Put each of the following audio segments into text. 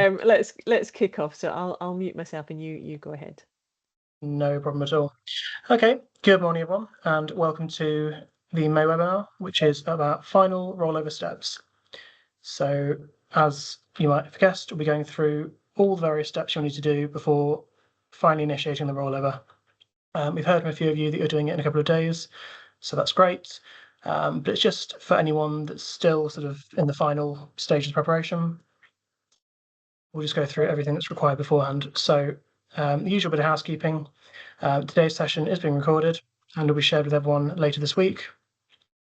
let's kick off. So I'll mute myself and you go ahead. No problem at all. Okay, good morning everyone, and welcome to the May webinar, which is about final rollover steps. So as you might have guessed, we'll be going through all the various steps you'll need to do before finally initiating the rollover. We've heard from a few of you that you're doing it in a couple of days, so that's great. But it's just for anyone that's still sort of in the final stages of preparation. We'll just go through everything that's required beforehand. So the usual bit of housekeeping. Today's session is being recorded and will be shared with everyone later this week.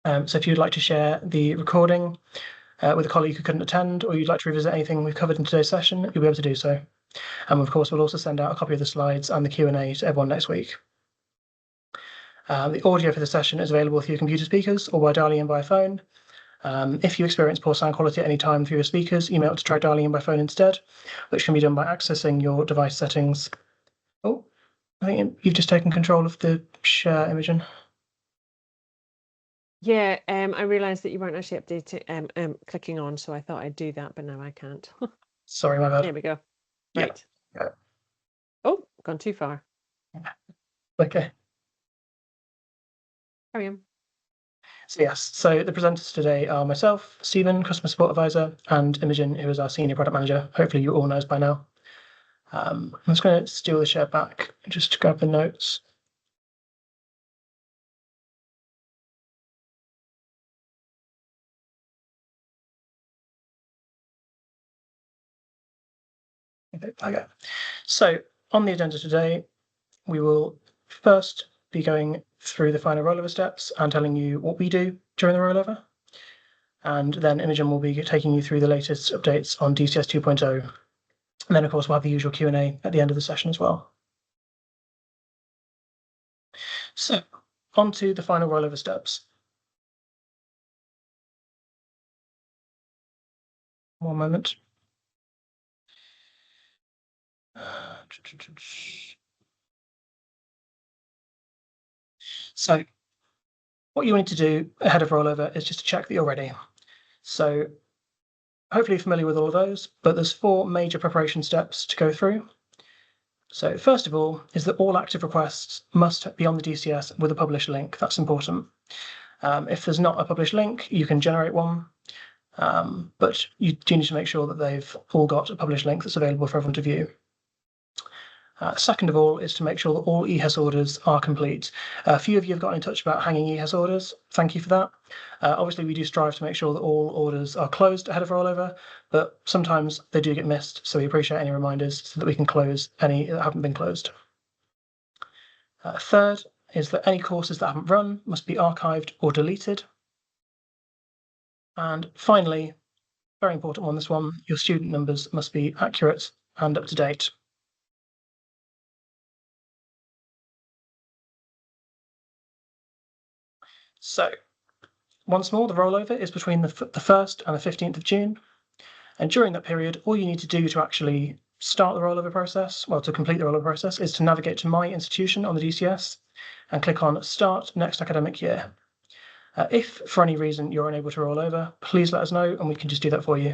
So if you'd like to share the recording with a colleague who couldn't attend, or you'd like to revisit anything we've covered in today's session, you'll be able to do so. And of course, we'll also send out a copy of the slides and the Q&A to everyone next week. The audio for the session is available through your computer speakers or by dialing in by phone. If you experience poor sound quality at any time through your speakers, you may want to try dialing in by phone instead, which can be done by accessing your device settings. Oh, I think you've just taken control of the share, Imogen. Yeah, I realised that you weren't actually updating, clicking on, so I thought I'd do that, but now I can't. Sorry, my bad. There we go. Right. Yeah. Oh, gone too far. Okay. Carry on. So yes, so the presenters today are myself, Stephen, Customer Support Advisor, and Imogen, who is our Senior Product Manager. Hopefully you all know us by now. I'm just going to steal the share back, just to grab the notes. Okay. So on the agenda today, we will first be going through the final rollover steps and telling you what we do during the rollover. And then Imogen will be taking you through the latest updates on DCS 2.0. And then, of course, we'll have the usual Q&A at the end of the session as well. So, on to the final rollover steps. One moment. So, what you need to do ahead of rollover is just to check that you're ready. So, hopefully you're familiar with all of those, but there's 4 major preparation steps to go through. So first of all is that all active requests must be on the DCS with a published link. That's important. If there's not a published link, you can generate one, but you do need to make sure that they've all got a published link that's available for everyone to view. Second of all is to make sure that all EHES orders are complete. A few of you have gotten in touch about hanging EHES orders. Thank you for that. Obviously, we do strive to make sure that all orders are closed ahead of rollover, but sometimes they do get missed, so we appreciate any reminders so that we can close any that haven't been closed. Third is that any courses that haven't run must be archived or deleted. And finally, very important one, this one, your student numbers must be accurate and up to date. So, once more, the rollover is between the 1st and the 15th of June. And during that period, all you need to do to actually start the rollover process, well, to complete the rollover process, is to navigate to My Institution on the DCS and click on Start Next Academic Year. If, for any reason, you're unable to roll over, please let us know and we can just do that for you.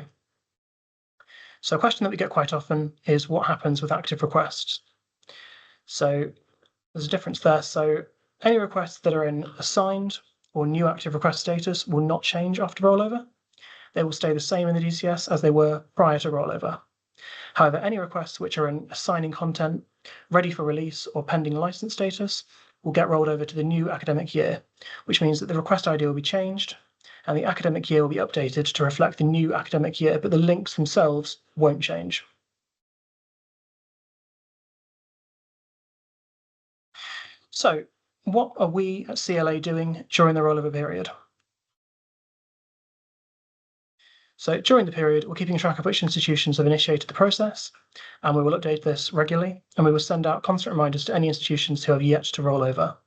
So a question that we get quite often is what happens with active requests? So there's a difference there. So any requests that are in assigned or new active request status will not change after rollover. They will stay the same in the DCS as they were prior to rollover. However, any requests which are in assigning content, ready for release or pending license status will get rolled over to the new academic year, which means that the request ID will be changed and the academic year will be updated to reflect the new academic year, but the links themselves won't change. So, what are we at CLA doing during the rollover period? So during the period, we're keeping track of which institutions have initiated the process, and we will update this regularly, and we will send out constant reminders to any institutions who have yet to roll over.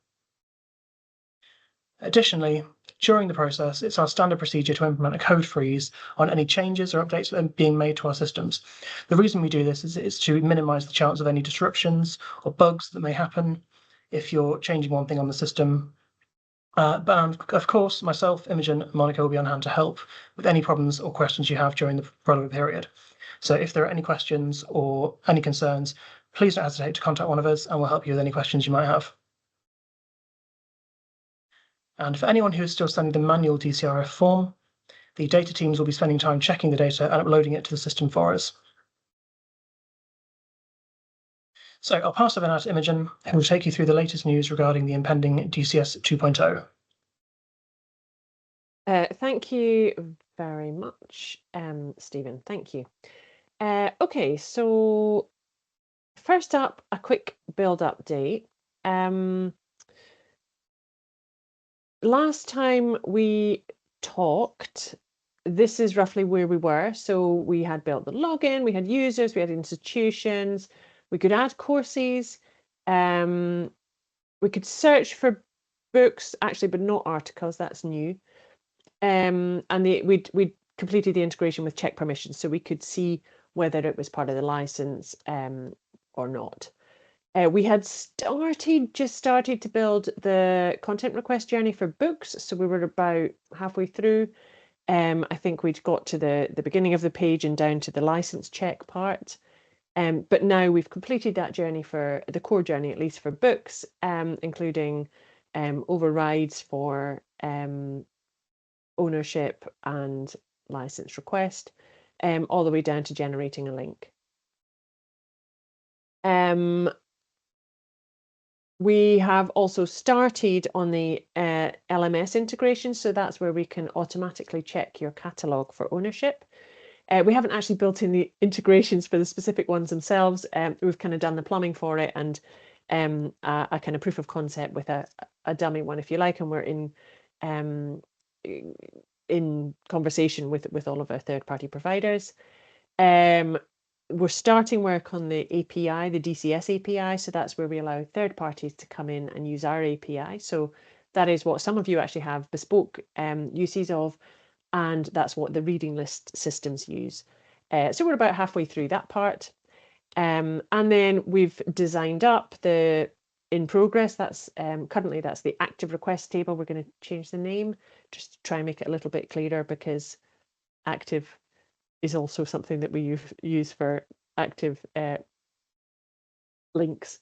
Additionally, during the process, it's our standard procedure to implement a code freeze on any changes or updates that are being made to our systems. The reason we do this is to minimize the chance of any disruptions or bugs that may happen if you're changing one thing on the system But of course, myself, Imogen, and Monica will be on hand to help with any problems or questions you have during the rollover period. So if there are any questions or any concerns, please don't hesitate to contact one of us and we'll help you with any questions you might have. And for anyone who is still sending the manual DCRF form, the data teams will be spending time checking the data and uploading it to the system for us. So I'll pass over now to Imogen, who will take you through the latest news regarding the impending DCS 2.0. Thank you very much, Stephen. Thank you. Okay, so first up, a quick build update. Last time we talked, this is roughly where we were. So we had built the login, we had users, we had institutions, we could add courses, we could search for books, actually, but not articles, that's new. And we'd completed the integration with check permissions, so we could see whether it was part of the license or not. We had just started to build the content request journey for books, so we were about halfway through. I think we'd got to the beginning of the page and down to the license check part. But now we've completed that journey for the core journey, at least for books, including overrides for ownership and license request, all the way down to generating a link. We have also started on the LMS integration, so that's where we can automatically check your catalogue for ownership. We haven't actually built in the integrations for the specific ones themselves. We've kind of done the plumbing for it and a kind of proof of concept with a dummy one, if you like, and we're in conversation with all of our third-party providers. We're starting work on the API, the DCS API, so that's where we allow third parties to come in and use our API. So that is what some of you actually have bespoke uses of, and that's what the reading list systems use. So we're about halfway through that part. And then we've designed up the in progress. That's currently that's the active request table. We're going to change the name just to try and make it a little bit clearer, because active is also something that we use for active links.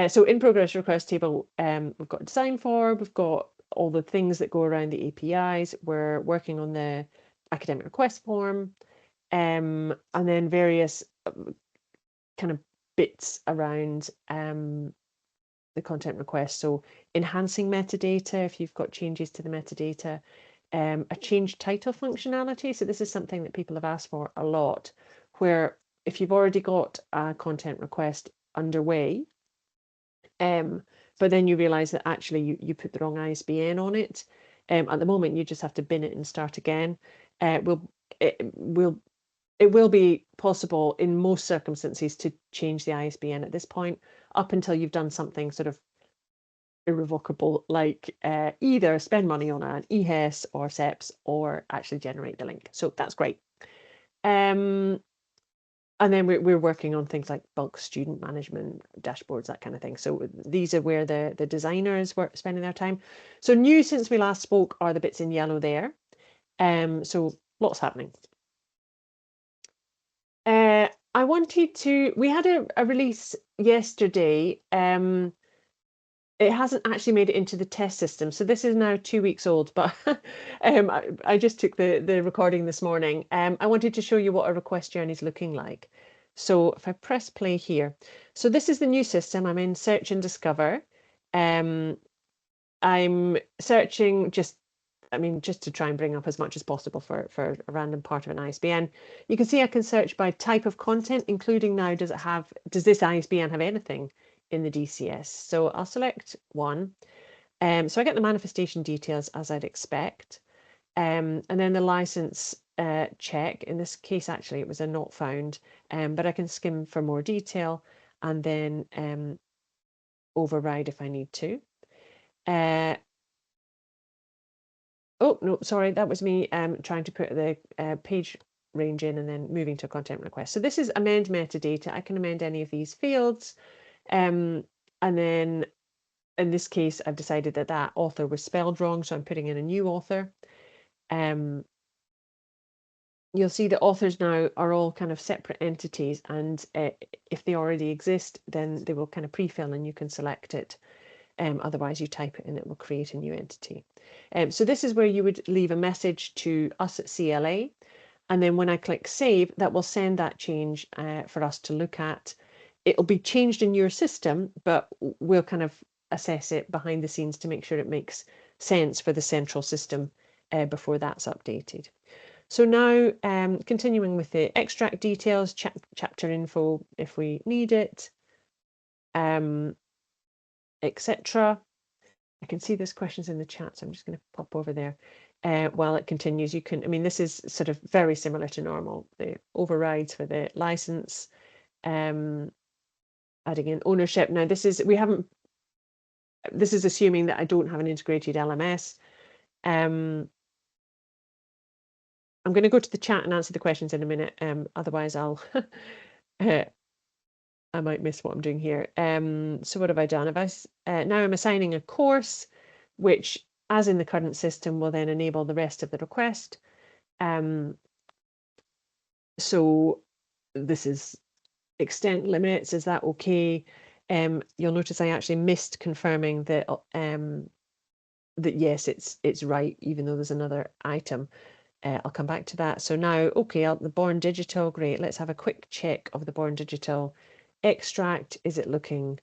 So in progress request table, we've got design for, we've got all the things that go around the APIs. We're working on the academic request form, and then various kind of bits around the content request. So enhancing metadata, if you've got changes to the metadata, a change title functionality. So this is something that people have asked for a lot, where if you've already got a content request underway, but then you realize that actually you put the wrong ISBN on it. At the moment, you just have to bin it and start again. It will be possible in most circumstances to change the ISBN at this point, up until you've done something sort of irrevocable, like either spend money on an EHES or SEPs, or actually generate the link. So that's great. And then we're working on things like bulk student management, dashboards, that kind of thing. So these are where the designers were spending their time. So new since we last spoke are the bits in yellow there. So lots happening. We had a release yesterday. It hasn't actually made it into the test system. So this is now 2 weeks old, but I just took the recording this morning. I wanted to show you what a request journey is looking like. So if I press play here, so this is the new system. I'm in search and discover. I'm searching just to try and bring up as much as possible for a random part of an ISBN. You can see I can search by type of content, including now, does this ISBN have anything in the DCS? So I'll select one. So I get the manifestation details as I'd expect. And then the license check. In this case, actually, it was a not found, but I can skim for more detail and then override if I need to. Oh, no, sorry, that was me trying to put the page range in and then moving to a content request. So this is amend metadata. I can amend any of these fields. And then in this case, I've decided that that author was spelled wrong, so I'm putting in a new author. You'll see the authors now are all kind of separate entities, and if they already exist, then they will kind of pre-fill and you can select it. Otherwise, you type it and it will create a new entity. So this is where you would leave a message to us at CLA. And then when I click save, that will send that change for us to look at. It'll be changed in your system, but we'll kind of assess it behind the scenes to make sure it makes sense for the central system before that's updated. So now, continuing with the extract details, chapter info if we need it, etc. I can see there's questions in the chat, so I'm just going to pop over there. While it continues, you can, I mean, this is sort of very similar to normal. The overrides for the license, adding in ownership. Now, this is assuming that I don't have an integrated LMS. I'm going to go to the chat and answer the questions in a minute. Otherwise, I'll I might miss what I'm doing here. So what have I done? Now I'm assigning a course, which, as in the current system, will then enable the rest of the request. So this is extent limits. Is that okay? You'll notice I actually missed confirming that that yes, it's right, even though there's another item. I'll come back to that. So now, okay, the Born Digital, great. Let's have a quick check of the Born Digital extract. Is it looking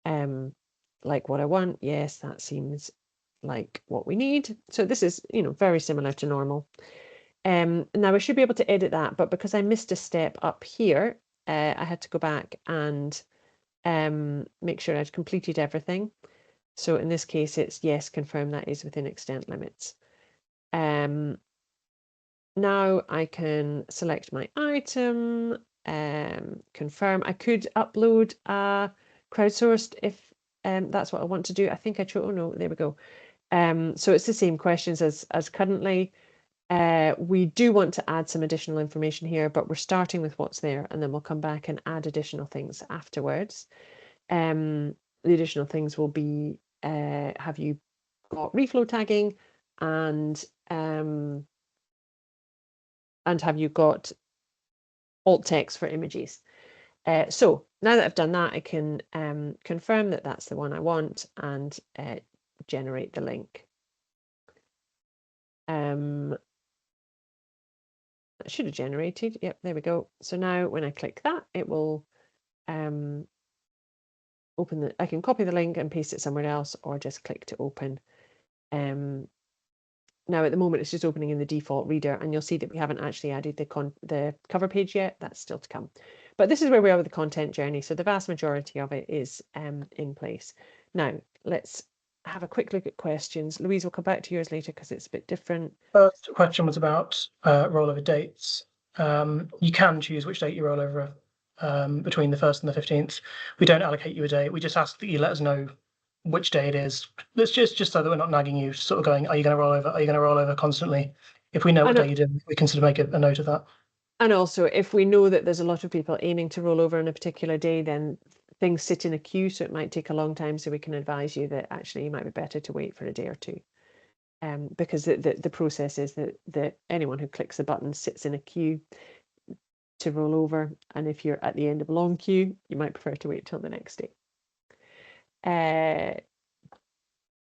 like what I want? Yes, that seems like what we need. So this is, very similar to normal. Now I should be able to edit that, but because I missed a step up here, I had to go back and make sure I'd completed everything. So in this case, it's yes, confirm that is within extent limits. Now I can select my item, confirm. I could upload a crowdsourced if that's what I want to do. I think I chose, oh no, there we go. So it's the same questions as currently. We do want to add some additional information here, but we're starting with what's there, and then we'll come back and add additional things afterwards. The additional things will be, have you got reflow tagging, and have you got alt text for images? So now that I've done that, I can confirm that that's the one I want and generate the link. That should have generated. Yep, there we go. So now when I click that, it will open I can copy the link and paste it somewhere else, or just click to open. Now at the moment it's just opening in the default reader, and you'll see that we haven't actually added the cover page yet. That's still to come. But this is where we are with the content journey. So the vast majority of it is in place. Now let's have a quick look at questions. Louise, will come back to yours later because it's a bit different. First question was about rollover dates. You can choose which date you roll over between the 1st and the 15th. We don't allocate you a date. We just ask that you let us know which day it is. It's just so that we're not nagging you, sort of going, are you going to roll over? Are you going to roll over constantly? If we know what day you do, we can sort of make a note of that. And also, if we know that there's a lot of people aiming to roll over on a particular day, then things sit in a queue, so it might take a long time, so we can advise you that actually you might be better to wait for a day or two. Because the process is that anyone who clicks the button sits in a queue to roll over, and if you're at the end of a long queue, you might prefer to wait till the next day.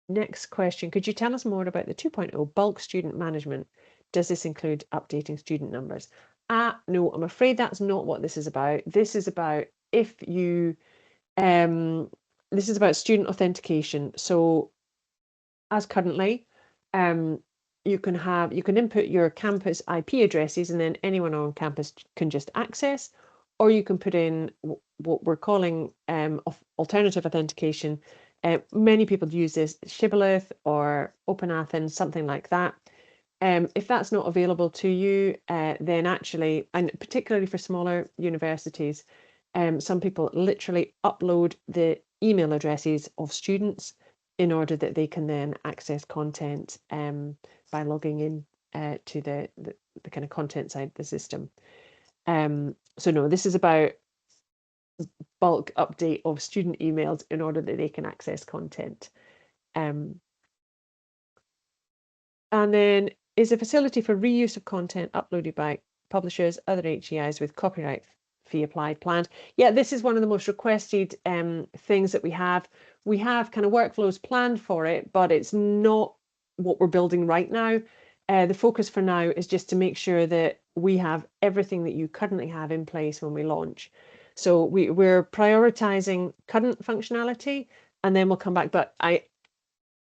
Next question, could you tell us more about the 2.0 bulk student management? Does this include updating student numbers? No, I'm afraid that's not what this is about. This is about this is about student authentication. So as currently, you can input your campus IP addresses, and then anyone on campus can just access, or you can put in what we're calling alternative authentication. Many people use this, Shibboleth or Open Athens, something like that. If that's not available to you, then actually, and particularly for smaller universities, some people literally upload the email addresses of students in order that they can then access content by logging in to the kind of content side of the system. So no, this is about bulk update of student emails in order that they can access content. And then is a facility for reuse of content uploaded by publishers, other HEIs with copyright fee applied planned. Yeah, this is one of the most requested things that we have. We have kind of workflows planned for it, but it's not what we're building right now. The focus for now is just to make sure that we have everything that you currently have in place when we launch. So we're prioritizing current functionality, and then we'll come back. But I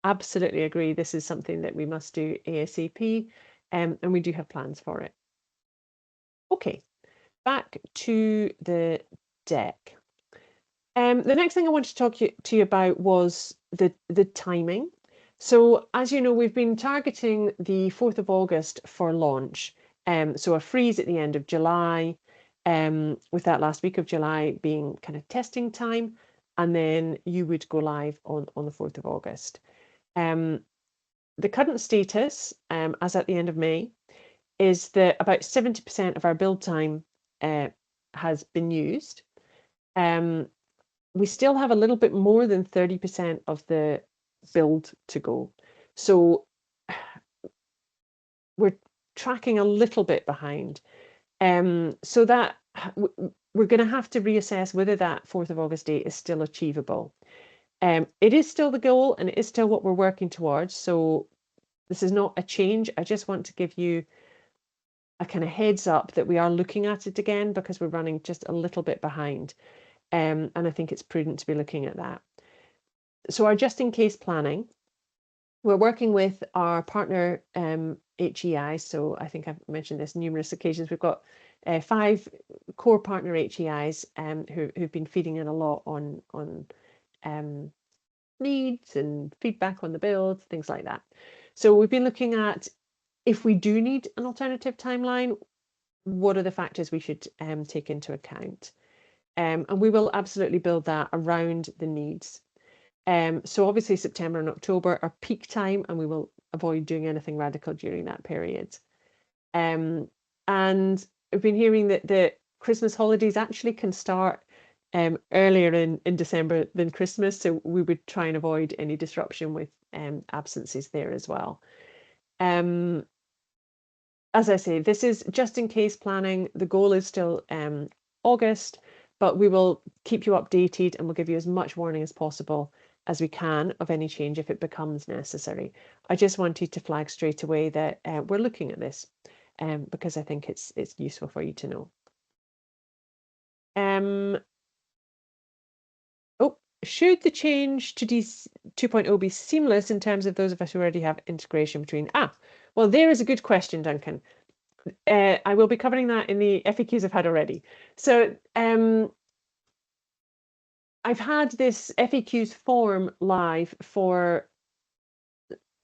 absolutely agree, this is something that we must do ASAP, and we do have plans for it. Okay, back to the deck. The next thing I wanted to talk to you about was the timing. So as you know, we've been targeting the 4th of August for launch. So a freeze at the end of July, with that last week of July being kind of testing time, and then you would go live on the 4th of August. The current status, as at the end of May, is that about 70% of our build time has been used. We still have a little bit more than 30% of the build to go. So we're tracking a little bit behind. So that we're going to have to reassess whether that 4th of August date is still achievable. It is still the goal, and it is still what we're working towards. So this is not a change. I just want to give you a kind of heads up that we are looking at it again because we're running just a little bit behind. And I think it's prudent to be looking at that. So our just in case planning, we're working with our partner HEI. So I think I've mentioned this numerous occasions. We've got 5 core partner HEIs who've been feeding in a lot on needs and feedback on the build, things like that. So we've been looking at, if we do need an alternative timeline, what are the factors we should take into account? And we will absolutely build that around the needs. So obviously September and October are peak time, and we will avoid doing anything radical during that period. And we've been hearing that the Christmas holidays actually can start earlier in December than Christmas, so we would try and avoid any disruption with absences there as well. As I say, this is just in case planning. The goal is still August, but we will keep you updated and we'll give you as much warning as possible as we can of any change if it becomes necessary. I just wanted to flag straight away that we're looking at this because I think it's useful for you to know. Should the change to DC 2.0 be seamless in terms of those of us who already have integration between? Well, there is a good question, Duncan. I will be covering that in the FAQs I've had already. So I've had this FAQs form live for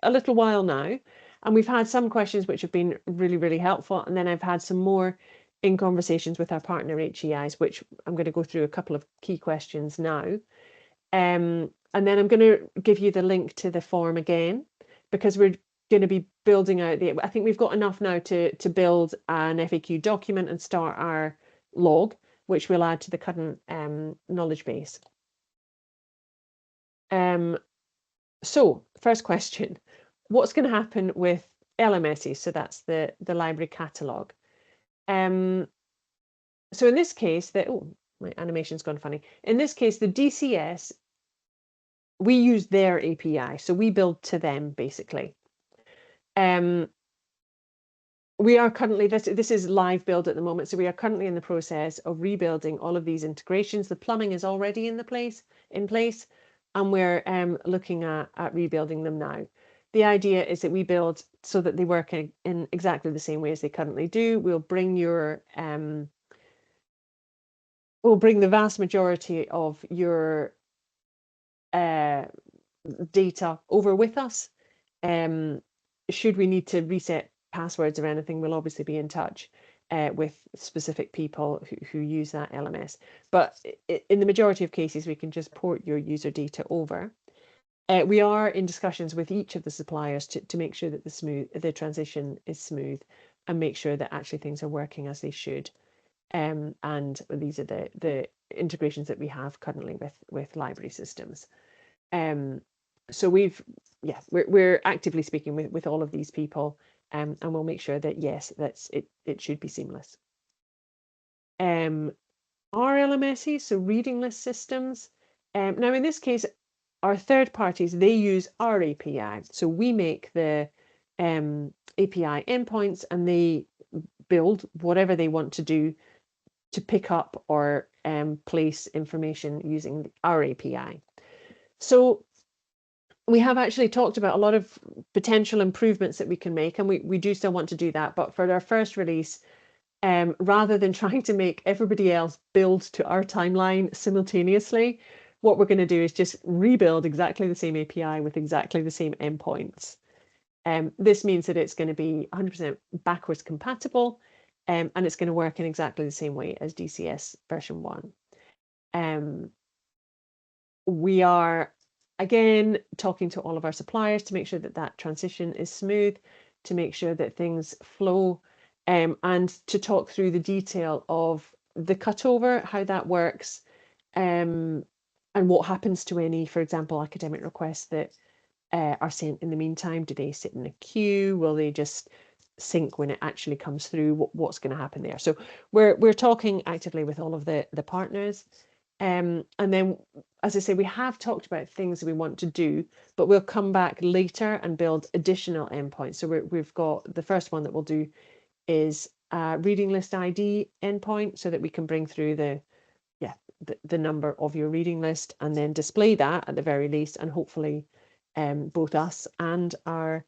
a little while now, and we've had some questions which have been really, really helpful. And then I've had some more in conversations with our partner HEIs, which I'm going to go through a couple of key questions now. And then I'm going to give you the link to the form again, because we're going to be building out I think we've got enough now to build an FAQ document and start our log, which we'll add to the current knowledge base. So first question, what's going to happen with LMSs? So that's the library catalogue. So in this case, my animation's gone funny. In this case, the DCS, we use their API, so we build to them basically. We are currently, this is live build at the moment, so we are currently in the process of rebuilding all of these integrations. The plumbing is already in place, and we're looking at rebuilding them now. The idea is that we build so that they work in exactly the same way as they currently do. We'll bring the vast majority of your data over with us. Should we need to reset passwords or anything, we'll obviously be in touch with specific people who use that LMS. But in the majority of cases, we can just port your user data over. We are in discussions with each of the suppliers to make sure that the transition is smooth and make sure that actually things are working as they should. and these are the integrations that we have currently with library systems. So we're actively speaking with all of these people, and we'll make sure that yes, it should be seamless. RLMSs, so reading list systems. Now in this case, our third parties, they use our API. So we make the API endpoints and they build whatever they want to do to pick up or place information using our API. So we have actually talked about a lot of potential improvements that we can make, and we do still want to do that. But for our first release, rather than trying to make everybody else build to our timeline simultaneously, what we're going to do is just rebuild exactly the same API with exactly the same endpoints. This means that it's going to be 100% backwards compatible, and it's going to work in exactly the same way as DCS version 1. We are, again, talking to all of our suppliers to make sure that that transition is smooth, to make sure that things flow, and to talk through the detail of the cutover, how that works, and what happens to any, for example, academic requests that are sent in the meantime. Do they sit in a queue? Will they just sync when it actually comes through? What's going to happen there? So we're talking actively with all of the partners. And then, as I say, we have talked about things that we want to do, but we'll come back later and build additional endpoints. So we've got the first one that we'll do is a reading list ID endpoint, so that we can bring through the number of your reading list and then display that at the very least, and hopefully both us and our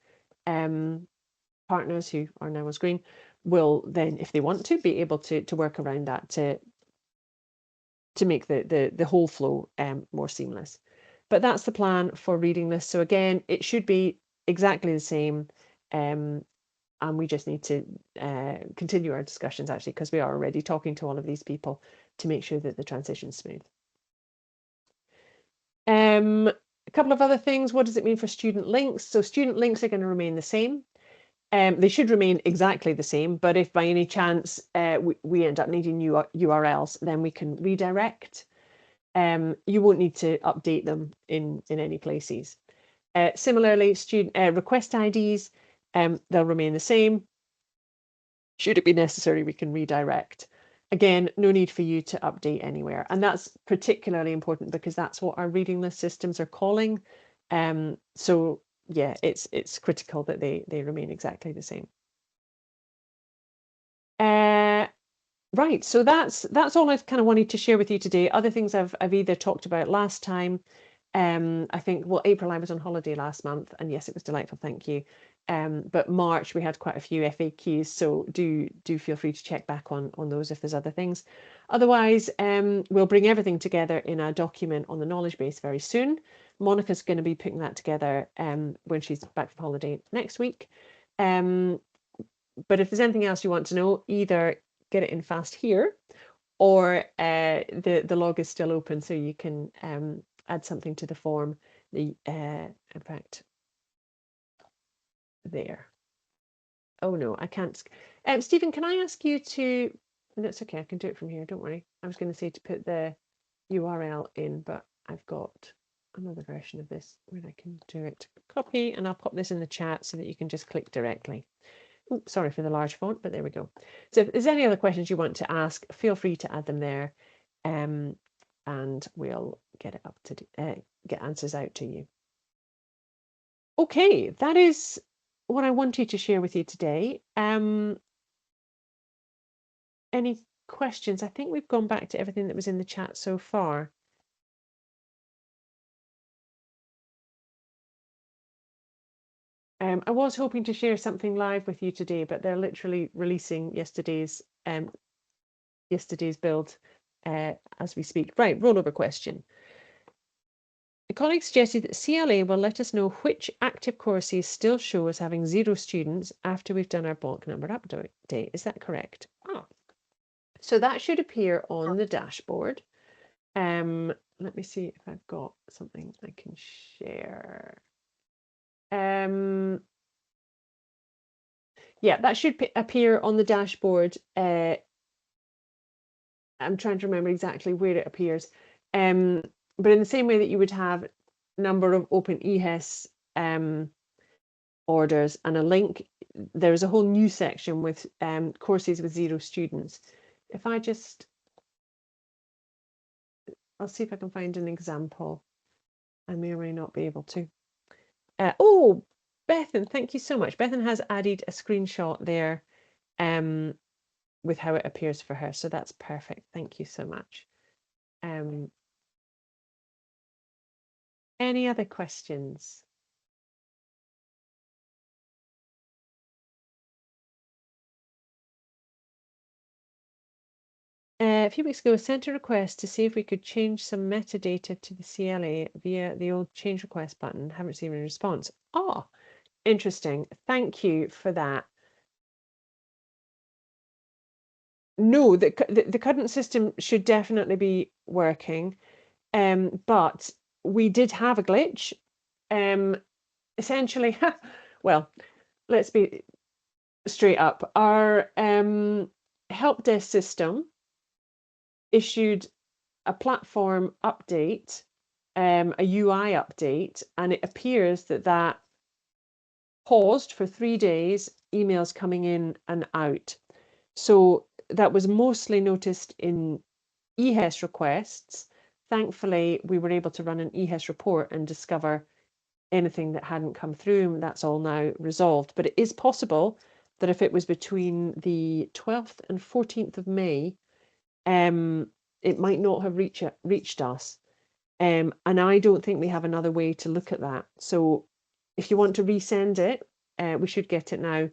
partners who are now on screen will then, if they want to, be able to work around that to make the whole flow more seamless. But that's the plan for reading lists. So again, it should be exactly the same, and we just need to continue our discussions, actually, because we are already talking to all of these people to make sure that the transition's smooth. A couple of other things. What does it mean for student links? So student links are going to remain the same. They should remain exactly the same, but if by any chance we end up needing new URLs, then we can redirect. You won't need to update them in any places. Similarly, student request IDs, they'll remain the same. Should it be necessary, we can redirect. Again, no need for you to update anywhere. And that's particularly important because that's what our reading list systems are calling. So yeah, it's critical that they remain exactly the same. Right, so that's all I've kind of wanted to share with you today. Other things I've either talked about last time. I think, well, April, I was on holiday last month, and yes, it was delightful, thank you. But March, we had quite a few FAQs, so do feel free to check back on those if there's other things. Otherwise, we'll bring everything together in a document on the knowledge base very soon. Monica's going to be putting that together when she's back from holiday next week. But if there's anything else you want to know, either get it in fast here, or the log is still open, so you can add something to the form. In fact, there. Oh no, I can't. Stephen, can I ask you to? That's okay, I can do it from here. Don't worry. I was going to say to put the URL in, but I've got another version of this where I can do it. Copy, and I'll pop this in the chat so that you can just click directly. Oops, sorry for the large font, but there we go. So if there's any other questions you want to ask, feel free to add them there, and we'll get it up to get answers out to you. Okay, that is what I wanted to share with you today. Any questions? I think we've gone back to everything that was in the chat so far. I was hoping to share something live with you today, but they're literally releasing yesterday's build as we speak. Right, rollover question. A colleague suggested that CLA will let us know which active courses still show as having 0 students after we've done our block number update. Is that correct? So that should appear on the dashboard. Let me see if I've got something I can share. Yeah, that should appear on the dashboard I'm trying to remember exactly where it appears. But in the same way that you would have number of open EHES orders and a link, there's a whole new section with courses with 0 students. If I just, I'll see if I can find an example. I may or may not be able to. Oh, Bethan, thank you so much. Bethan has added a screenshot there with how it appears for her. So that's perfect. Thank you so much. Any other questions? A few weeks ago, I sent a request to see if we could change some metadata to the CLA via the old change request button. Haven't received any response. Oh, interesting. Thank you for that. No, the current system should definitely be working, but we did have a glitch. Essentially, well, let's be straight up. Our help desk system issued a platform update, a UI update, and it appears that that paused for 3 days, emails coming in and out. So that was mostly noticed in EHES requests. Thankfully, we were able to run an EHES report and discover anything that hadn't come through, and that's all now resolved. But it is possible that if it was between the 12th and 14th of May, it might not have reached us. And I don't think we have another way to look at that. So if you want to resend it, we should get it now.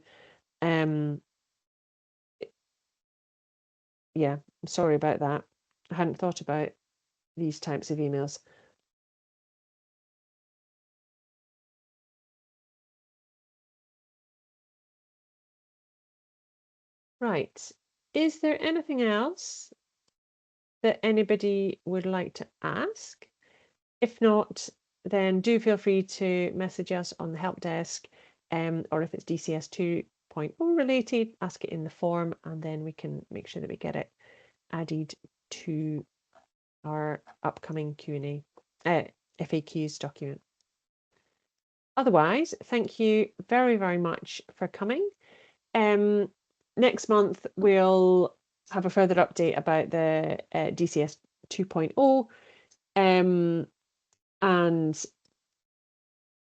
Yeah, I'm sorry about that. I hadn't thought about these types of emails. Right. Is there anything else that anybody would like to ask? If not, then do feel free to message us on the help desk, or if it's DCS 2.0 related, ask it in the form, and then we can make sure that we get it added to our upcoming Q&A, FAQs document. Otherwise, thank you very, very much for coming. Next month, we'll have a further update about the DCS 2.0 and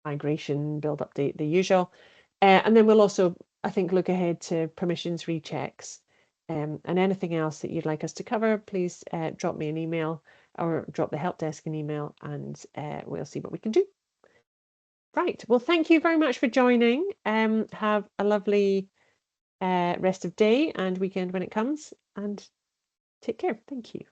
migration, build update, the usual. And then we'll also, I think, look ahead to permissions rechecks. And anything else that you'd like us to cover, please drop me an email or drop the help desk an email, and we'll see what we can do. Right. Well, thank you very much for joining. Have a lovely rest of day and weekend when it comes, and take care. Thank you.